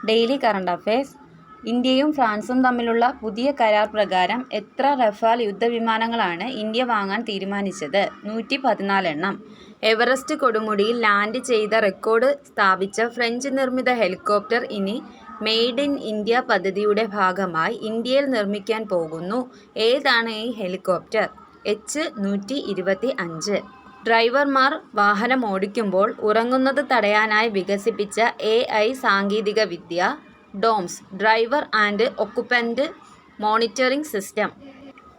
Daily current affairs. ഇന്ത്യയും ഫ്രാൻസും തമ്മിലുള്ള പുതിയ കരാർ പ്രകാരം എത്ര റഫാൽ യുദ്ധവിമാനങ്ങളാണ് ഇന്ത്യ വാങ്ങാൻ തീരുമാനിച്ചത്? 114 എണ്ണം. എവറസ്റ്റ് കൊടുമുടിയിൽ ലാൻഡ് ചെയ്ത റെക്കോർഡ് സ്ഥാപിച്ച ഫ്രഞ്ച് നിർമ്മിത ഹെലികോപ്റ്റർ ഇനി മെയ്ഡ് ഇൻ ഇന്ത്യ പദ്ധതിയുടെ ഭാഗമായി ഇന്ത്യയിൽ നിർമ്മിക്കാൻ പോകുന്നു. ഏതാണ് ഈ ഹെലികോപ്റ്റർ? H-125. ഡ്രൈവർമാർ വാഹനം ഓടിക്കുമ്പോൾ ഉറങ്ങുന്നത് തടയാനായി വികസിപ്പിച്ച AI സാങ്കേതികവിദ്യ DOMS driver and occupant monitoring system.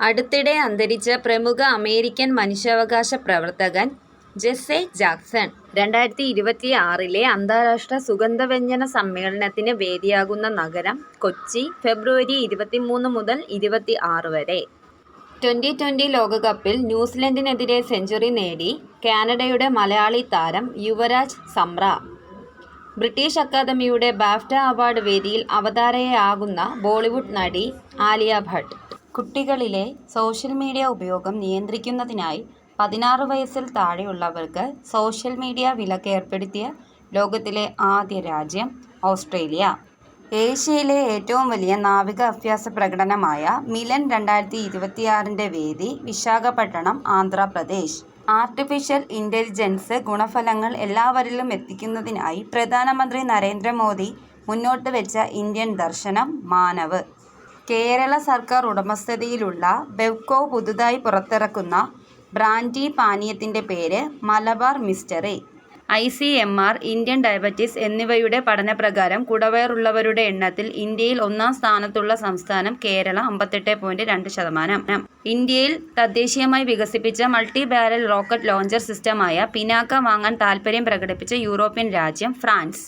അടുത്തിടെ അന്തരിച്ച പ്രമുഖ അമേരിക്കൻ മനുഷ്യാവകാശ പ്രവർത്തകൻ ജെസ്സെ ജാക്സൺ 2026 അന്താരാഷ്ട്ര സുഗന്ധവ്യഞ്ജന സമ്മേളനത്തിന് വേദിയാകുന്ന നഗരം കൊച്ചി. ഫെബ്രുവരി 23 മുതൽ 26 വരെ. T20 ലോകകപ്പിൽ ന്യൂസിലൻഡിനെതിരെ സെഞ്ചുറി നേടി കാനഡയുടെ മലയാളി താരം യുവരാജ് സംറ. ബ്രിട്ടീഷ് അക്കാദമിയുടെ ബാഫ്റ്റ അവാർഡ് വേദിയിൽ അവതാരകയാകുന്ന ബോളിവുഡ് നടി ആലിയ ഭട്ട്. കുട്ടികളിലെ സോഷ്യൽ മീഡിയ ഉപയോഗം നിയന്ത്രിക്കുന്നതിനായി 16 വയസ്സിൽ താഴെയുള്ളവർക്ക് സോഷ്യൽ മീഡിയ വിലക്ക് ഏർപ്പെടുത്തിയ ലോകത്തിലെ ആദ്യ രാജ്യം ഓസ്ട്രേലിയ. ഏഷ്യയിലെ ഏറ്റവും വലിയ നാവിക അഭ്യാസ പ്രകടനമായ മിലൻ 2026 വേദി വിശാഖപട്ടണം, ആന്ധ്രാപ്രദേശ്. ആർട്ടിഫിഷ്യൽ ഇന്റലിജൻസ് ഗുണഫലങ്ങൾ എല്ലാവരിലും എത്തിക്കുന്നതിനായി പ്രധാനമന്ത്രി നരേന്ദ്രമോദി മുന്നോട്ട് വെച്ച ഇന്ത്യൻ ദർശനം മാനവ്. കേരള സർക്കാർ ഉടമസ്ഥതയിലുള്ള ബെവ്കോ പുതുതായി പുറത്തിറക്കുന്ന ബ്രാൻഡി പാനീയത്തിന്റെ പേര് Malabar mystery. ICMR, Indian diabetes എന്നിവയുടെ പഠനപ്രകാരം കുടവയറുള്ളവരുടെ എണ്ണത്തിൽ ഇന്ത്യയിൽ 1-ാം സ്ഥാനത്തുള്ള സംസ്ഥാനം കേരളം 58.2%. ഇന്ത്യയിൽ തദ്ദേശീയമായി വികസിപ്പിച്ച മൾട്ടി ബാരൽ റോക്കറ്റ് ലോഞ്ചർ സിസ്റ്റമായ പിനാക്ക വാങ്ങാൻ താൽപര്യം പ്രകടിപ്പിച്ച യൂറോപ്യൻ രാജ്യം ഫ്രാൻസ്.